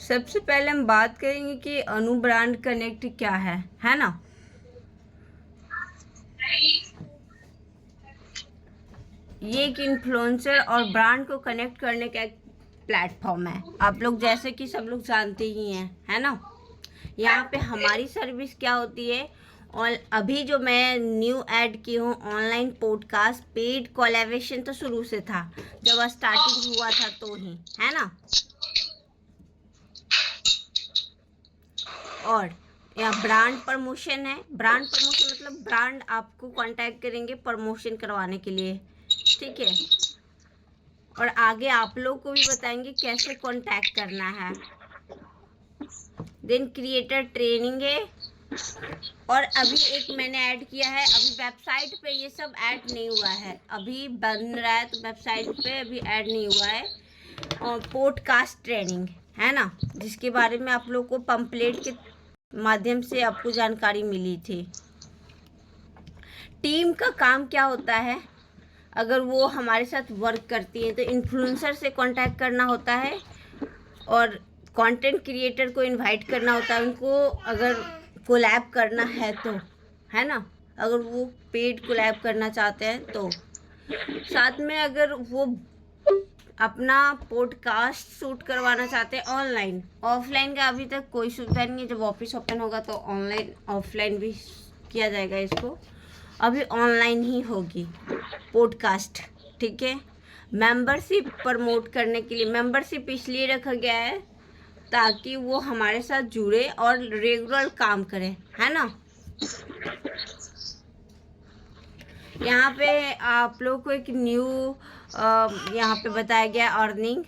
सबसे पहले हम बात करेंगे कि अनु ब्रांड कनेक्ट क्या है ना। ये एक इन्फ्लुएंसर और ब्रांड को कनेक्ट करने का एक प्लेटफॉर्म है। आप लोग जैसे कि सब लोग जानते ही हैं, है ना। यहाँ पे हमारी सर्विस क्या होती है, और अभी जो मैं न्यू ऐड की हूँ ऑनलाइन पॉडकास्ट पेड कोलैबोरेशन, तो शुरू से था, जब स्टार्टिंग हुआ था तो ही, है ना। और यहाँ ब्रांड प्रमोशन है। ब्रांड प्रमोशन मतलब ब्रांड आपको कांटेक्ट करेंगे प्रमोशन करवाने के लिए, ठीक है। और आगे आप लोग को भी बताएंगे कैसे कांटेक्ट करना है। देन क्रिएटर ट्रेनिंग है। और अभी एक मैंने ऐड किया है, अभी वेबसाइट पे ये सब ऐड नहीं हुआ है, अभी बन रहा है, तो वेबसाइट पे अभी ऐड नहीं हुआ है। और पॉडकास्ट ट्रेनिंग है ना, जिसके बारे में आप लोग को पंपलेट के माध्यम से आपको जानकारी मिली थी। टीम का काम क्या होता है, अगर वो हमारे साथ वर्क करती है तो इन्फ्लुएंसर से कांटेक्ट करना होता है और कंटेंट क्रिएटर को इनवाइट करना होता है उनको, अगर कोलैब करना है तो, है ना। अगर वो पेड कोलैब करना चाहते हैं तो, साथ में अगर वो अपना पॉडकास्ट शूट करवाना चाहते हैं ऑनलाइन। ऑफलाइन का अभी तक कोई सुविधा नहीं है, जब ऑफिस ओपन होगा तो ऑनलाइन ऑफलाइन भी किया जाएगा इसको, अभी ऑनलाइन ही होगी पॉडकास्ट, ठीक है। मेंबरशिप प्रमोट करने के लिए, मेंबरशिप इसलिए रखा गया है ताकि वो हमारे साथ जुड़े और रेगुलर काम करें, है ना। यहाँ पे आप लोग को एक न्यू यहाँ पे बताया गया अर्निंग,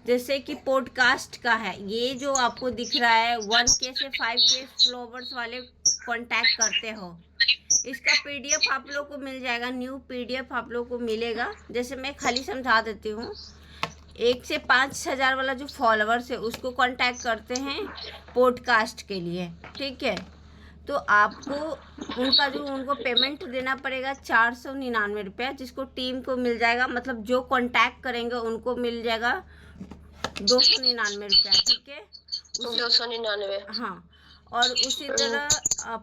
जैसे कि पॉडकास्ट का है, ये जो आपको दिख रहा है 1K से 5K फॉलोवर्स वाले कांटेक्ट करते हो, इसका पीडीएफ आप लोग को मिल जाएगा, न्यू पीडीएफ आप लोग को मिलेगा। जैसे मैं खाली समझा देती हूँ, 1 से 5,000 वाला जो फॉलोवर्स है उसको कांटेक्ट करते हैं पॉडकास्ट के लिए, ठीक है। तो आपको उनको पेमेंट देना पड़ेगा 499 रुपया, जिसको टीम को मिल जाएगा, मतलब जो कांटेक्ट करेंगे उनको मिल जाएगा 299 रुपया, ठीक है। 299, हाँ। और उसी तरह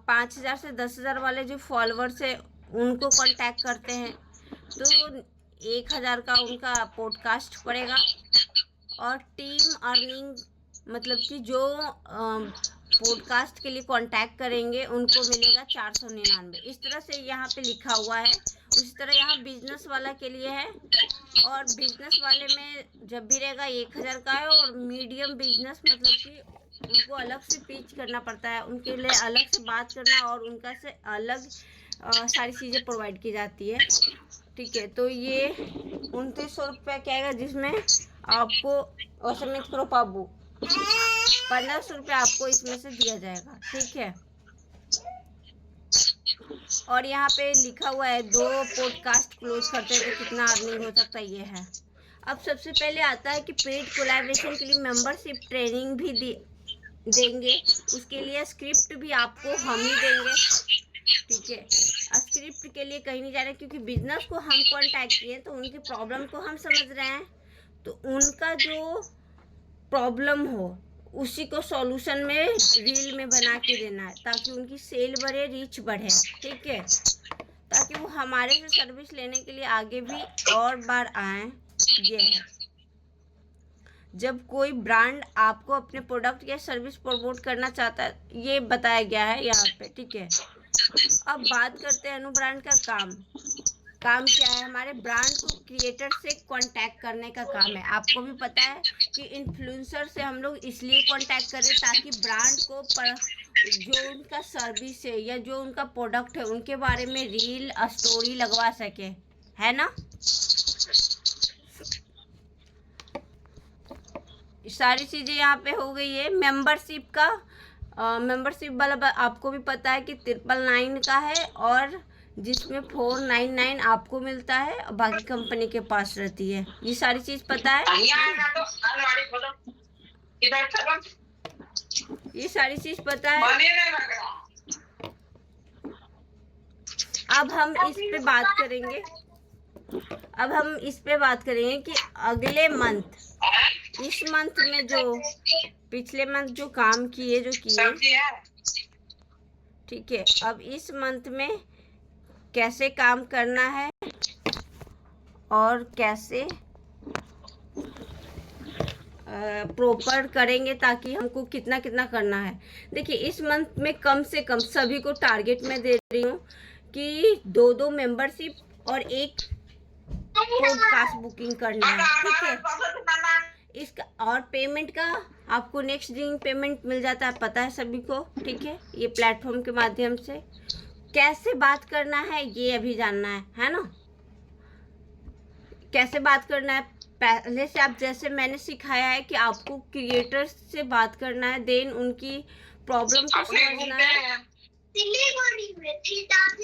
5,000 से 10,000 वाले जो फॉलोवर्स है उनको कांटेक्ट करते हैं तो 1,000 का उनका पॉडकास्ट पड़ेगा। और टीम अर्निंग मतलब कि जो पॉडकास्ट के लिए कांटेक्ट करेंगे उनको मिलेगा 499। इस तरह से यहाँ पे लिखा हुआ है। उसी तरह यहाँ बिजनेस वाला के लिए है, और बिजनेस वाले में जब भी रहेगा 1,000 का है। और मीडियम बिजनेस मतलब कि उनको अलग से पिच करना पड़ता है, उनके लिए अलग से बात करना और उनका से अलग सारी चीज़ें प्रोवाइड की जाती है, ठीक है। तो ये 2900 रुपया क्या आएगा, जिसमें आपको असमित करो पाबू 1500 रुपया आपको इसमें से दिया जाएगा, ठीक है। और यहाँ पे लिखा हुआ है 2 पॉडकास्ट क्लोज करते हैं तो कितना अर्निंग हो सकता है, ये है। अब सबसे पहले आता है कि पेड कोलैबोरेशन के लिए मेंबरशिप ट्रेनिंग भी देंगे, उसके लिए स्क्रिप्ट भी आपको हम ही देंगे, ठीक है। स्क्रिप्ट के लिए कहीं नहीं जा रहे, क्योंकि बिजनेस को हम कांटेक्ट किए तो उनकी प्रॉब्लम को हम समझ रहे हैं, तो उनका जो प्रॉब्लम हो उसी को सॉल्यूशन में रील में बना के देना है, ताकि उनकी सेल बढ़े, रीच बढ़े, ठीक है, ताकि वो हमारे से सर्विस लेने के लिए आगे भी और बार आए। ये है, जब कोई ब्रांड आपको अपने प्रोडक्ट या सर्विस प्रमोट करना चाहता है, ये बताया गया है यहाँ पे, ठीक है। अब बात करते हैं अनु ब्रांड का काम क्या है। हमारे ब्रांड को क्रिएटर से कांटेक्ट करने का काम है। आपको भी पता है कि इन्फ्लुएंसर से हम लोग इसलिए कांटेक्ट करें ताकि ब्रांड को जो उनका सर्विस है या जो उनका प्रोडक्ट है उनके बारे में रील स्टोरी लगवा सके, है ना। सारी चीज़ें यहाँ पे हो गई है। मेंबरशिप का मेंबरशिप वाला आपको भी पता है कि 999 का है, और जिसमें 499 आपको मिलता है और बाकी कंपनी के पास रहती है। ये सारी चीज़ पता है, ये सारी चीज़ पता है। अब हम इस पे बात करेंगे कि अगले मंथ, इस मंथ में जो पिछले मंथ जो काम किए ठीक है, अब इस मंथ में कैसे काम करना है और कैसे प्रॉपर करेंगे ताकि हमको कितना कितना करना है। देखिए इस मंथ में कम से कम सभी को टारगेट में दे रही हूँ कि 2 मेंबरशिप और 1 पॉडकास्ट बुकिंग करना है, ठीक है। इसका और पेमेंट का आपको नेक्स्ट दिन पेमेंट मिल जाता है, पता है सभी को, ठीक है। ये प्लेटफॉर्म के माध्यम से कैसे बात करना है ये अभी जानना है ना। कैसे बात करना है पहले से, आप जैसे मैंने सिखाया है कि आपको क्रिएटर्स से बात करना है, देन उनकी प्रॉब्लम को समझना है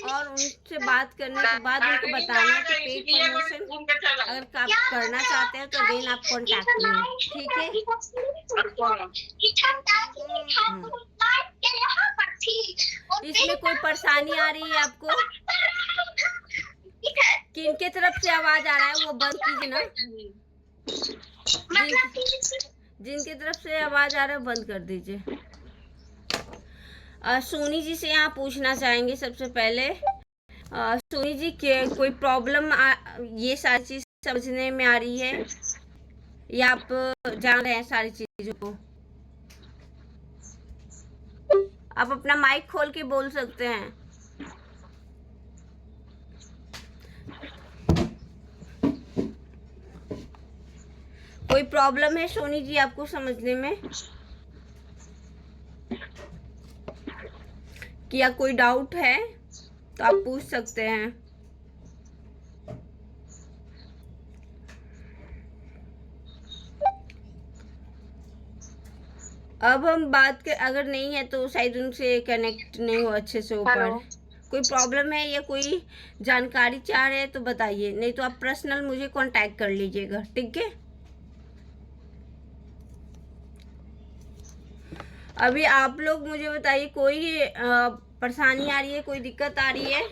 और उनसे बात करने के बाद उनको बताना है कि पेड प्रमोशन अगर आप करना चाहते हैं तो देन आप कॉन्टैक्ट में, ठीक है। इसमें कोई परेशानी आ रही है आपको? किनके तरफ से आवाज आ रहा है वो बंद कीजिए ना। जिनके तरफ से आवाज आ रहा है बंद कर दीजिए। सोनी जी से यहाँ पूछना चाहेंगे सबसे पहले। सोनी जी के कोई प्रॉब्लम ये सारी चीज समझने में आ रही है या आप जान रहे हैं सारी चीजों को? आप अपना माइक खोल के बोल सकते हैं। कोई प्रॉब्लम है सोनी जी आपको समझने में, या कोई डाउट है तो आप पूछ सकते हैं। अब हम बात कर, अगर नहीं है तो शायद उनसे कनेक्ट नहीं हो अच्छे से ऊपर। कोई प्रॉब्लम है या कोई जानकारी चाह रहे हैं तो बताइए, नहीं तो आप पर्सनल मुझे कांटेक्ट कर लीजिएगा, ठीक है। अभी आप लोग मुझे बताइए कोई परेशानी आ रही है, कोई दिक्कत आ रही है?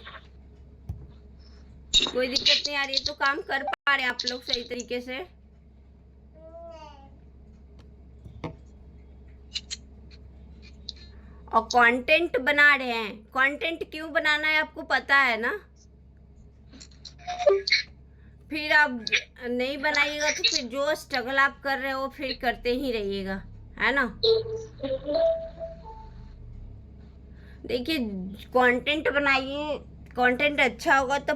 कोई दिक्कत नहीं आ रही है तो काम कर पा रहे हैं आप लोग सही तरीके से? और कंटेंट बना रहे हैं। कंटेंट क्यों बनाना है आपको पता है ना। फिर आप नहीं बनाइएगा तो फिर जो स्ट्रगल आप कर रहे हो फिर करते ही रहिएगा, है ना। देखिए कंटेंट बनाइए, कंटेंट अच्छा होगा तो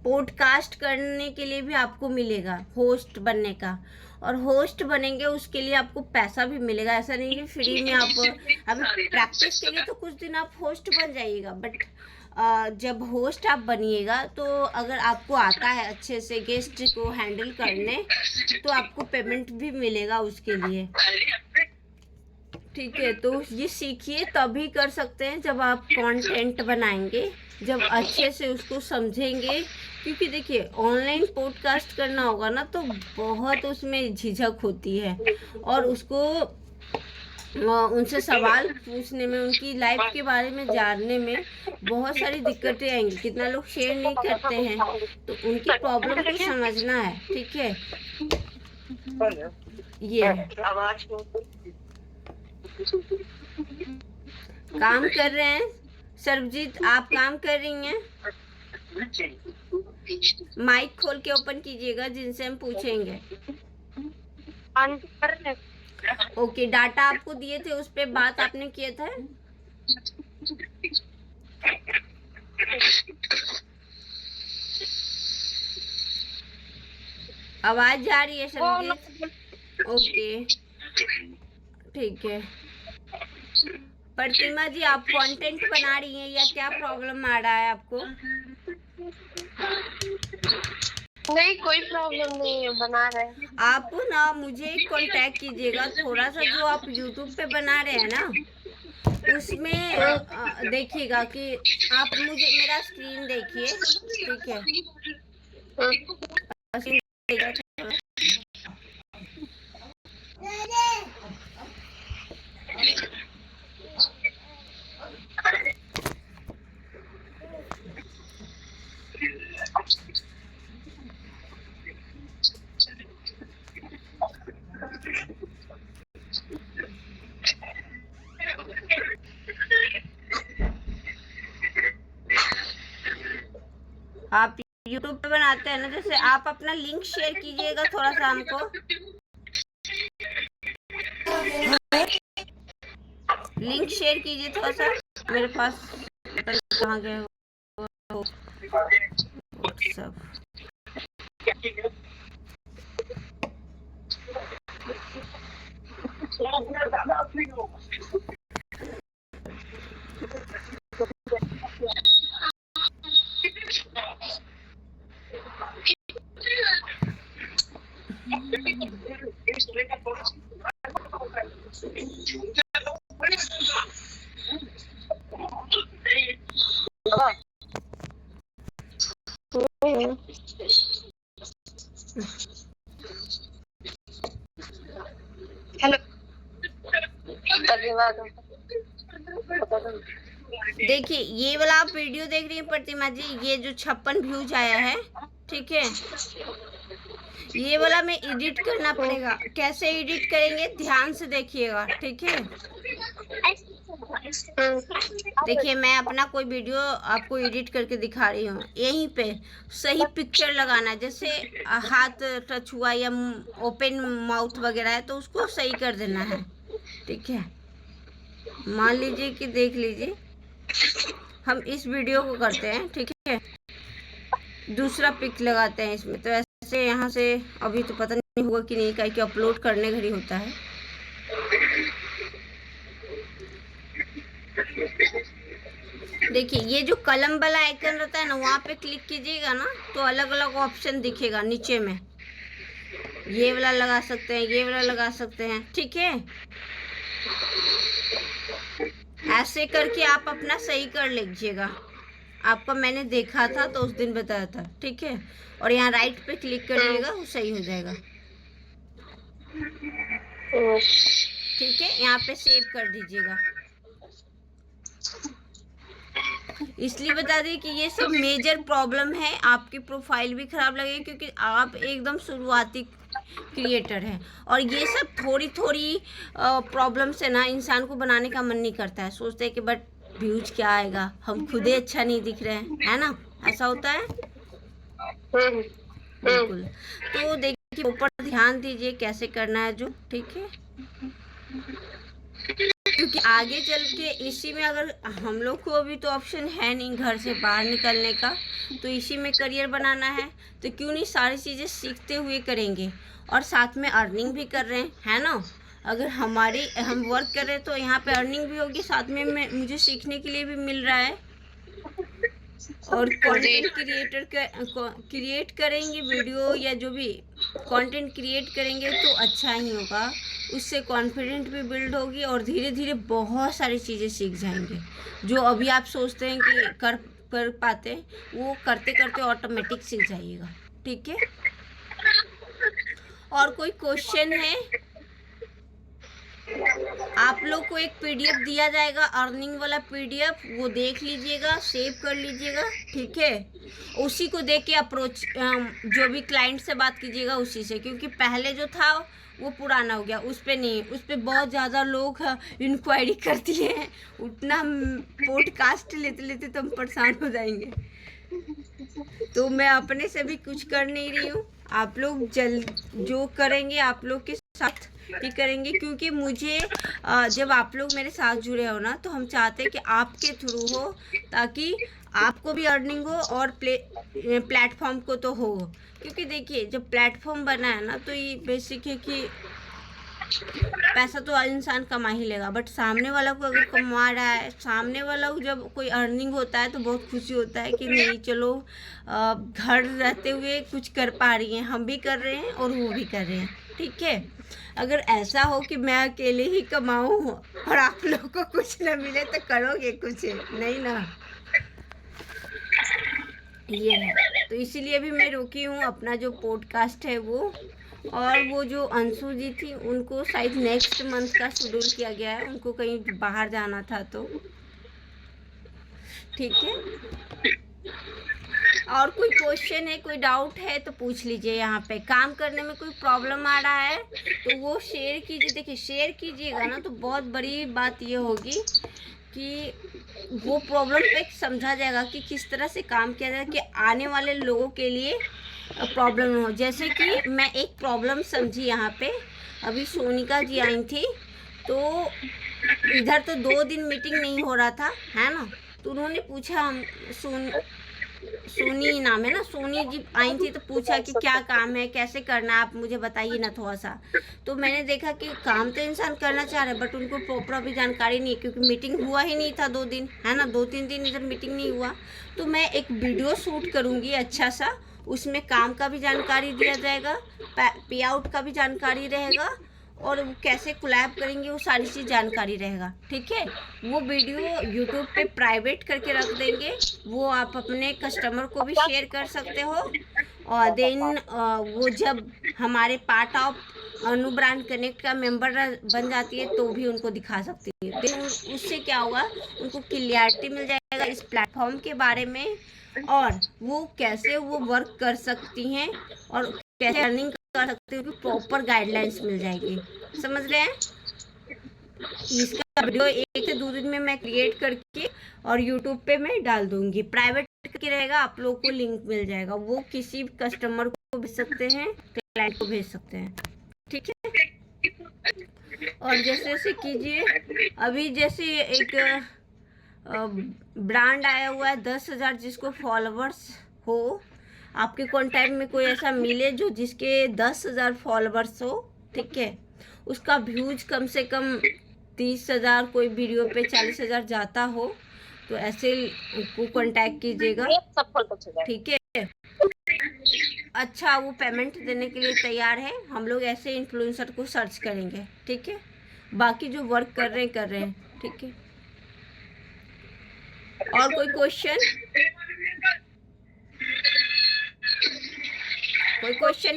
पॉडकास्ट करने के लिए भी आपको मिलेगा, होस्ट बनने का। और होस्ट बनेंगे उसके लिए आपको पैसा भी मिलेगा, ऐसा नहीं कि फ्री में। आप अभी प्रैक्टिस के लिए तो कुछ दिन आप होस्ट बन जाइएगा, बट जब होस्ट आप बनिएगा तो अगर आपको आता है अच्छे से गेस्ट को हैंडल करने तो आपको पेमेंट भी मिलेगा उसके लिए, ठीक है। तो ये सीखिए, तभी कर सकते हैं जब आप कंटेंट बनाएंगे, जब अच्छे से उसको समझेंगे। क्योंकि देखिए ऑनलाइन पॉडकास्ट करना होगा ना तो बहुत उसमें झिझक होती है और उसको उनसे सवाल पूछने में, उनकी लाइफ के बारे में जानने में बहुत सारी दिक्कतें आएंगी। कितना लोग शेयर नहीं करते हैं, तो उनकी प्रॉब्लम को समझना है, ठीक है। ये काम कर रहे हैं सरबजीत, आप काम कर रही हैं? माइक खोल के ओपन कीजिएगा जिनसे हम पूछेंगे। ओके, डाटा आपको दिए थे उस पे बात आपने किया था? आवाज जा रही है सरबजीत? ओके ठीक है। प्रतिमा जी आप कंटेंट बना रही हैं या क्या प्रॉब्लम आ रहा है आपको? नहीं कोई प्रॉब्लम नहीं है, बना रहे हैं। आप ना मुझे कांटेक्ट कीजिएगा थोड़ा सा, जो आप यूट्यूब पे बना रहे हैं ना उसमें देखिएगा कि आप मुझे मेरा स्क्रीन देखिए, ठीक है। आप यूट्यूब पे बनाते हैं ना, जैसे आप अपना लिंक शेयर कीजिएगा थोड़ा सा हमको, लिंक शेयर कीजिए थोड़ा सा मेरे पास, पता नहीं कहाँ गए वो सब। हेलो, धन्यवाद। देखिए ये वाला आप वीडियो देख रही हैं प्रतिमा जी, ये जो 56 व्यूज आया है, ठीक है, ये वाला में एडिट करना पड़ेगा। कैसे एडिट करेंगे ध्यान से देखिएगा, ठीक है। देखिए मैं अपना कोई वीडियो आपको एडिट करके दिखा रही हूँ। यहीं पे सही पिक्चर लगाना है, जैसे हाथ टच हुआ या ओपन माउथ वगैरह है तो उसको सही कर देना है, ठीक है। मान लीजिए कि देख लीजिए हम इस वीडियो को करते हैं, ठीक है, दूसरा पिक लगाते हैं इसमें। तो ऐसे यहाँ से अभी तो पता नहीं होगा कि नहीं, कि अपलोड करने घड़ी होता है। देखिए ये जो कलम वाला आइकन रहता है ना, वहाँ पे क्लिक कीजिएगा ना तो अलग अलग ऑप्शन दिखेगा नीचे में। ये वाला लगा सकते हैं, ये वाला लगा सकते हैं, ठीक है। ऐसे करके आप अपना सही कर लीजिएगा। आपको मैंने देखा था तो उस दिन बताया था, ठीक है। और यहाँ राइट पे क्लिक करिएगा, वो सही हो जाएगा, ठीक है। यहाँ पे सेव कर दीजिएगा। इसलिए बता दें कि ये सब मेजर प्रॉब्लम है, आपकी प्रोफाइल भी खराब लगेगी क्योंकि आप एकदम शुरुआती क्रिएटर हैं। और ये सब थोड़ी थोड़ी प्रॉब्लम से ना इंसान को बनाने का मन नहीं करता है, सोचते हैं कि बट व्यूज क्या आएगा, हम खुद ही अच्छा नहीं दिख रहे हैं, है ना, ऐसा होता है। बिल्कुल। तो देखिए ऊपर ध्यान दीजिए कैसे करना है जो, ठीक है, क्योंकि आगे चल के इसी में अगर हम लोग को अभी तो ऑप्शन है नहीं घर से बाहर निकलने का, तो इसी में करियर बनाना है तो क्यों नहीं सारी चीज़ें सीखते हुए करेंगे और साथ में अर्निंग भी कर रहे हैं, है ना। अगर हम वर्क कर रहे हैं तो यहाँ पे अर्निंग भी होगी, साथ में मुझे सीखने के लिए भी मिल रहा है। और कंटेंट क्रिएट करेंगे, वीडियो या जो भी कंटेंट क्रिएट करेंगे तो अच्छा ही होगा, उससे कॉन्फिडेंट भी बिल्ड होगी और धीरे धीरे बहुत सारी चीज़ें सीख जाएंगे। जो अभी आप सोचते हैं कि कर पाते, वो करते करते ऑटोमेटिक सीख जाइएगा, ठीक है। और कोई क्वेश्चन है? आप लोग को एक पीडीएफ दिया जाएगा, अर्निंग वाला पीडीएफ, वो देख लीजिएगा, सेव कर लीजिएगा, ठीक है। उसी को देख के अप्रोच जो भी क्लाइंट से बात कीजिएगा उसी से, क्योंकि पहले जो था वो पुराना हो गया, उस पर नहीं, उस पर बहुत ज़्यादा लोग इंक्वायरी करती हैं, उतना पॉडकास्ट लेते लेते तो हम परेशान हो जाएंगे। तो मैं अपने से भी कुछ कर नहीं रही हूँ, आप लोग जो करेंगे आप लोग के साथ ही करेंगे, क्योंकि मुझे जब आप लोग मेरे साथ जुड़े हो ना तो हम चाहते हैं कि आपके थ्रू हो, ताकि आपको भी अर्निंग हो और प्लेटफॉर्म को तो हो। क्योंकि देखिए जब प्लेटफॉर्म बना है ना तो ये बेसिक है कि पैसा तो इंसान कमा ही लेगा, बट सामने वाला को अगर कमा रहा है, सामने वाला को जब कोई अर्निंग होता है तो बहुत खुशी होता है कि नहीं चलो घर रहते हुए कुछ कर पा रही हैं, हम भी कर रहे हैं और वो भी कर रहे हैं, ठीक है। अगर ऐसा हो कि मैं अकेले ही कमाऊँ और आप लोग को कुछ ना मिले तो करोगे कुछ नहीं ना, ये है। तो इसीलिए भी मैं रुकी हूँ, अपना जो पॉडकास्ट है वो, और वो जो अंशु जी थी उनको शायद नेक्स्ट मंथ का शेड्यूल किया गया है, उनको कहीं बाहर जाना था तो, ठीक है। और कोई क्वेश्चन है, कोई डाउट है तो पूछ लीजिए। यहाँ पे काम करने में कोई प्रॉब्लम आ रहा है तो वो शेयर कीजिए। देखिए शेयर कीजिएगा ना तो बहुत बड़ी बात ये होगी कि वो प्रॉब्लम पे समझा जाएगा कि किस तरह से काम किया जाए कि आने वाले लोगों के लिए प्रॉब्लम हो। जैसे कि मैं एक प्रॉब्लम समझी यहाँ पे, अभी सोनिका जी आई थी, तो इधर तो 2 दिन मीटिंग नहीं हो रहा था, है ना, तो उन्होंने पूछा, हम सोनी नाम है ना, सोनी जी आई थी तो पूछा कि क्या काम है, कैसे करना है, आप मुझे बताइए ना थोड़ा सा। तो मैंने देखा कि काम तो इंसान करना चाह रहा है बट उनको प्रॉपर अभी जानकारी नहीं है, क्योंकि मीटिंग हुआ ही नहीं था 2 दिन, है ना, 2-3 दिन इधर मीटिंग नहीं हुआ। तो मैं एक वीडियो शूट करूँगी अच्छा सा, उसमें काम का भी जानकारी दिया जाएगा, पे आउट का भी जानकारी रहेगा, और वो कैसे कोलैब करेंगे वो सारी चीज़ जानकारी रहेगा, ठीक है। वो वीडियो यूट्यूब पे प्राइवेट करके रख देंगे, वो आप अपने कस्टमर को भी शेयर कर सकते हो, और देन वो जब हमारे part of Anu brand connect का मेंबर बन जाती है तो भी उनको दिखा सकती है। देन उससे क्या होगा, उनको क्लियरिटी मिल जाएगा इस प्लेटफॉर्म के बारे में, और वो कैसे वो वर्क कर सकती हैं और कैसे अर्निंग कर सकते हो, प्रॉपर गाइडलाइंस मिल जाएगी। समझ रहे हैं? इसका वीडियो 1 से 2 दिन में मैं क्रिएट करके और यूट्यूब पे मैं डाल दूंगी, प्राइवेट करके रहेगा, आप लोग को लिंक मिल जाएगा, वो किसी कस्टमर को भेज सकते हैं, क्लाइंट को भेज सकते हैं, ठीक है। और जैसे जैसे कीजिए, अभी जैसे एक ब्रांड आया हुआ है 10,000 जिसको फॉलोवर्स हो, आपके कॉन्टैक्ट में कोई ऐसा मिले जो जिसके 10,000 फॉलोवर्स हो, ठीक है, उसका व्यूज कम से कम 30,000, कोई वीडियो पे 40,000 जाता हो, तो ऐसे को कांटेक्ट कीजिएगा, ठीक है। अच्छा, वो पेमेंट देने के लिए तैयार है, हम लोग ऐसे इन्फ्लुएंसर को सर्च करेंगे, ठीक है। बाकी जो वर्क कर रहे हैं, ठीक है। और कोई क्वेश्चन,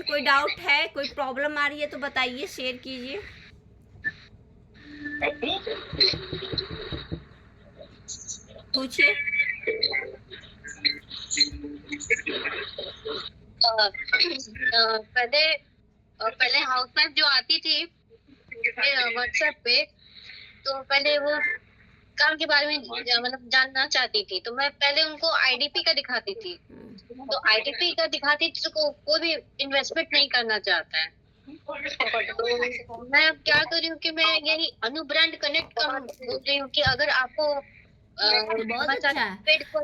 कोई डाउट है, कोई प्रॉब्लम आ रही है तो बताइए, शेयर कीजिए। पूछिए। पहले हाउस वाइफ जो आती थी व्हाट्सएप पे, तो पहले वो काम के बारे में मतलब जानना चाहती थी, तो मैं पहले उनको आईडीपी का दिखाती थी, तो आईडीपी का दिखाती थी तो कोई भी इन्वेस्टमेंट नहीं करना चाहता है। तो मैं अब क्या कर रही हूँ कि मैं यही अनु ब्रांड कनेक्ट का बोल रही हूँ कि अगर आपको बहुत अच्छा है। देखो,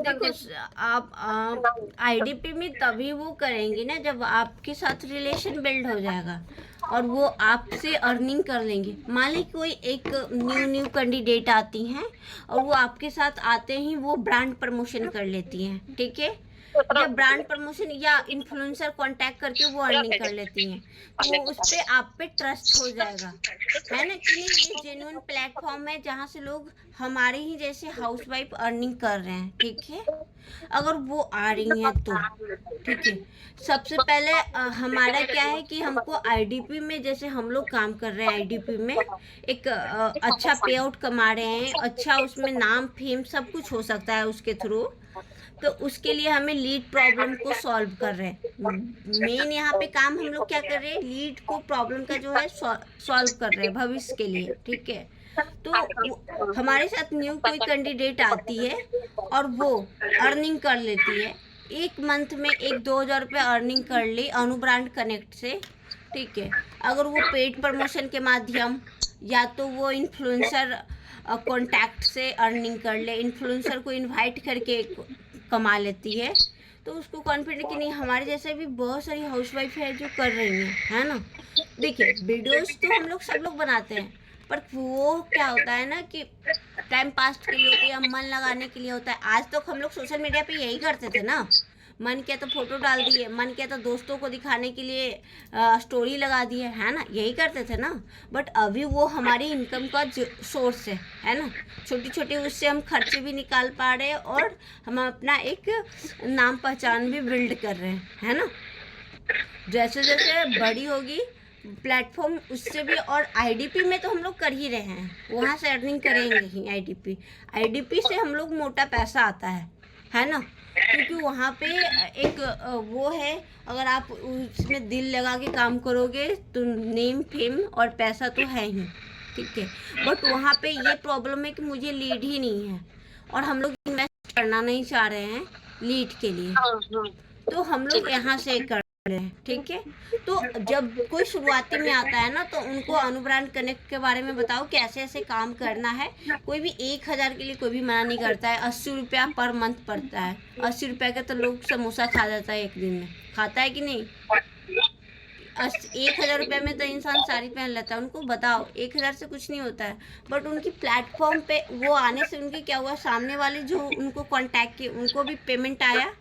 आप आईडीपी में तभी वो करेंगी ना जब आपके साथ रिलेशन बिल्ड हो जाएगा और वो आपसे अर्निंग कर लेंगे। मान ली कोई एक न्यू कैंडिडेट आती हैं और वो आपके साथ आते ही वो ब्रांड प्रमोशन कर लेती हैं, ठीक है, या ब्रांड प्रमोशन या इन्फ्लुएंसर कांटेक्ट करके वो अर्निंग कर लेती हैं, तो उस पे आप पे ट्रस्ट हो जाएगा, है ना, कि ये जेन्युइन प्लेटफॉर्म है जहाँ से लोग हमारे ही जैसे हाउसवाइफ अर्निंग कर रहे हैं, ठीक है। अगर वो आ रही हैं तो ठीक है। सबसे पहले हमारा क्या है कि हमको आईडीपी में, जैसे हम लोग काम कर रहे हैं आईडीपी में, एक अच्छा पे आउट कमा रहे हैं, अच्छा उसमें नाम फेम सब कुछ हो सकता है उसके थ्रू, तो उसके लिए हमें लीड प्रॉब्लम को सॉल्व कर रहे हैं। मेन यहाँ पे काम हम लोग क्या कर रहे हैं, लीड को प्रॉब्लम का जो है सॉल्व कर रहे हैं भविष्य के लिए, ठीक है। तो हमारे साथ न्यू कोई कैंडिडेट आती है और वो अर्निंग कर लेती है, एक मंथ में 1-2 हज़ार रुपये अर्निंग कर ली अनु ब्रांड कनेक्ट से, ठीक है। अगर वो पेड प्रमोशन के माध्यम या तो वो इन्फ्लुएंसर कॉन्टैक्ट से अर्निंग कर ले, इन्फ्लुएंसर को इनवाइट करके कमा लेती है, तो उसको कॉन्फिडेंट कि नहीं, हमारे जैसे भी बहुत सारी हाउसवाइफ है जो कर रही हैं, है ना। देखिए, वीडियोस तो हम लोग सब लोग बनाते हैं, पर वो क्या होता है ना कि टाइम पास के लिए होता है या मन लगाने के लिए होता है। आज तक हम लोग सोशल मीडिया पे यही करते थे ना, मन किया तो फोटो डाल दिए, मन किया तो दोस्तों को दिखाने के लिए स्टोरी लगा दिए, है ना, यही करते थे ना। बट अभी वो हमारी इनकम का सोर्स है ना, छोटी छोटी उससे हम खर्चे भी निकाल पा रहे हैं और हम अपना एक नाम पहचान भी बिल्ड कर रहे हैं, है ना। जैसे जैसे बड़ी होगी प्लेटफॉर्म उससे भी, और आईडीपी में तो हम लोग कर ही रहे हैं, वहाँ से अर्निंग करेंगे ही। आईडीपी से हम लोग मोटा पैसा आता है ना, क्योंकि वहाँ पे एक वो है, अगर आप उसमें दिल लगा के काम करोगे तो नेम फेम और पैसा तो है ही, ठीक है, बट वहाँ पे ये प्रॉब्लम है कि मुझे लीड ही नहीं है और हम लोग इन्वेस्ट करना नहीं चाह रहे हैं लीड के लिए, तो हम लोग यहाँ से कर रहे हैं। ठीक है, तो जब कोई शुरुआती में आता है ना, तो उनको अनुब्रांड कनेक्ट के बारे में बताओ कैसे ऐसे काम करना है। कोई भी 1000 के लिए कोई भी मना नहीं करता है। 80 रुपया पर मंथ पड़ता है। 80 रुपया का तो लोग समोसा खा जाता है एक दिन में, खाता है कि नहीं? 1000 रुपये में तो इंसान साड़ी पहन लेता है। उनको बताओ 1000 से कुछ नहीं होता है, बट उनकी प्लेटफॉर्म पे वो आने से उनके क्या हुआ, सामने वाले जो उनको कांटेक्ट किए उनको भी पेमेंट आया,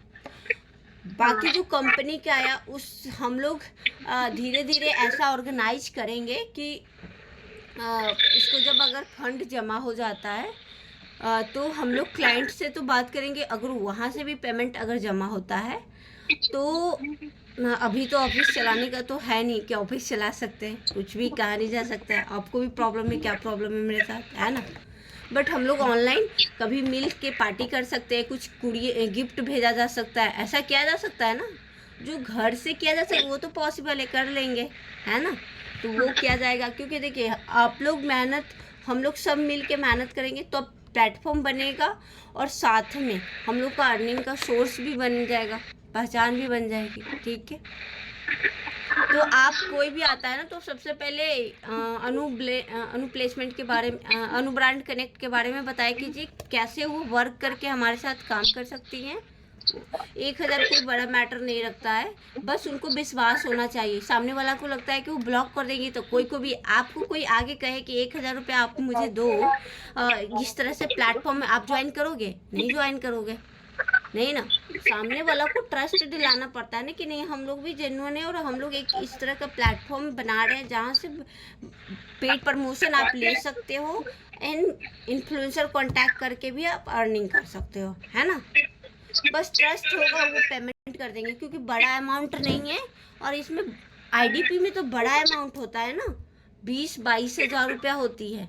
बाकी जो कंपनी का आया उस हम लोग धीरे धीरे ऐसा ऑर्गेनाइज करेंगे कि इसको जब अगर फंड जमा हो जाता है तो हम लोग क्लाइंट से तो बात करेंगे, अगर वहाँ से भी पेमेंट अगर जमा होता है तो अभी तो ऑफिस चलाने का तो है नहीं कि ऑफिस चला सकते हैं, कुछ भी कहा नहीं जा सकता है। आपको भी प्रॉब्लम है, क्या प्रॉब्लम है मेरे साथ, है ना? बट हम लोग ऑनलाइन कभी मिल के पार्टी कर सकते हैं, कुछ गिफ्ट भेजा जा सकता है, ऐसा किया जा सकता है ना। जो घर से किया जा सकता है वो तो पॉसिबल है, कर लेंगे, है ना? तो वो किया जाएगा, क्योंकि देखिए आप लोग मेहनत, हम लोग सब मिल के मेहनत करेंगे तो प्लेटफॉर्म बनेगा और साथ में हम लोग का अर्निंग का सोर्स भी बन जाएगा, पहचान भी बन जाएगी। ठीक है, तो आप कोई भी आता है ना तो सबसे पहले अनु प्लेसमेंट के बारे में, अनु ब्रांड कनेक्ट के बारे में बताया कीजिए, कैसे वो वर्क करके हमारे साथ काम कर सकती हैं। 1000 कोई बड़ा मैटर नहीं रखता है, बस उनको विश्वास होना चाहिए। सामने वाला को लगता है कि वो ब्लॉक कर देंगी, तो कोई को भी आपको कोई आगे कहे कि 1000 रुपये आप मुझे दो, इस तरह से प्लेटफॉर्म में आप ज्वाइन करोगे? नहीं ज्वाइन करोगे, नहीं ना। सामने वाला को ट्रस्ट दिलाना पड़ता है ना कि नहीं हम लोग भी जेन्युइन है और हम लोग एक इस तरह का प्लेटफॉर्म बना रहे हैं जहाँ से पेड प्रमोशन आप ले सकते हो एंड इन्फ्लुएंसर कांटेक्ट करके भी आप अर्निंग कर सकते हो, है ना। बस ट्रस्ट होगा, वो पेमेंट कर देंगे, क्योंकि बड़ा अमाउंट नहीं है और इसमें आईडीपी में तो बड़ा अमाउंट होता है ना, 20-22 हज़ार रुपया होती है।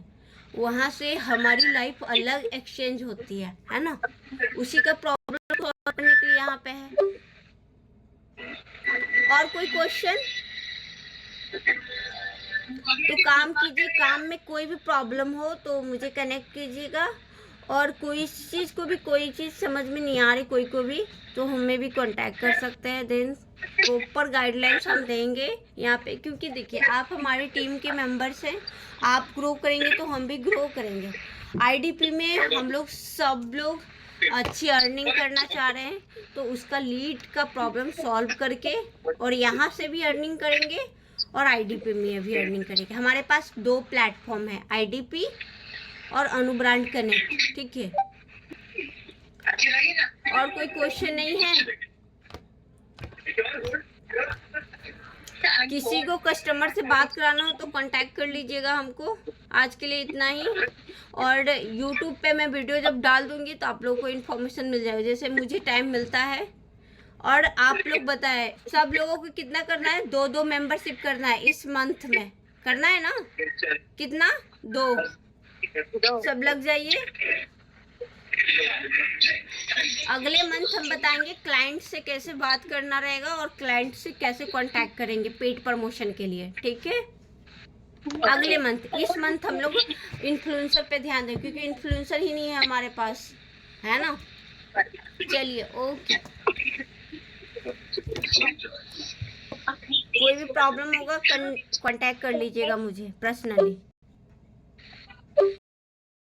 वहाँ से हमारी लाइफ अलग एक्सचेंज होती है ना। उसी का प्रॉब्लम सॉल्व करने के लिए यहाँ पे है। और कोई क्वेश्चन? तो काम कीजिए, काम में कोई भी प्रॉब्लम हो तो मुझे कनेक्ट कीजिएगा, और कोई चीज़ को भी, कोई चीज़ समझ में नहीं आ रही कोई को भी, तो हमें भी कांटेक्ट कर सकते हैं। देन प्रॉपर गाइडलाइंस हम देंगे यहाँ पे, क्योंकि देखिए आप हमारी टीम के मेंबर्स हैं, आप ग्रो करेंगे तो हम भी ग्रो करेंगे। आईडीपी में हम लोग सब लोग अच्छी अर्निंग करना चाह रहे हैं, तो उसका लीड का प्रॉब्लम सॉल्व करके और यहाँ से भी अर्निंग करेंगे और आईडीपी में भी अर्निंग करेंगे। हमारे पास 2 प्लेटफॉर्म है, आईडीपी और अनु ब्रांड कनेक्ट। ठीक है, और कोई क्वेश्चन नहीं है? किसी को कस्टमर से बात कराना हो तो कांटेक्ट कर लीजिएगा हमको। आज के लिए इतना ही, और यूट्यूब पे मैं वीडियो जब डाल दूंगी तो आप लोगों को इन्फॉर्मेशन मिल जाएगी, जैसे मुझे टाइम मिलता है। और आप लोग बताएं सब लोगों को कितना करना है? 2 मेंबरशिप करना है इस मंथ में, करना है ना? कितना? 2 सब लग जाइए। अगले मंथ हम बताएंगे क्लाइंट से कैसे बात करना रहेगा और क्लाइंट से कैसे कांटेक्ट करेंगे पेड प्रमोशन के लिए। ठीक है, अगले मंथ। इस मंथ हम लोग इन्फ्लुएंसर पे ध्यान दें, क्योंकि इन्फ्लुएंसर ही नहीं है हमारे पास, है ना। चलिए, ओके। कोई भी प्रॉब्लम होगा कांटेक्ट कर लीजिएगा मुझे पर्सनली।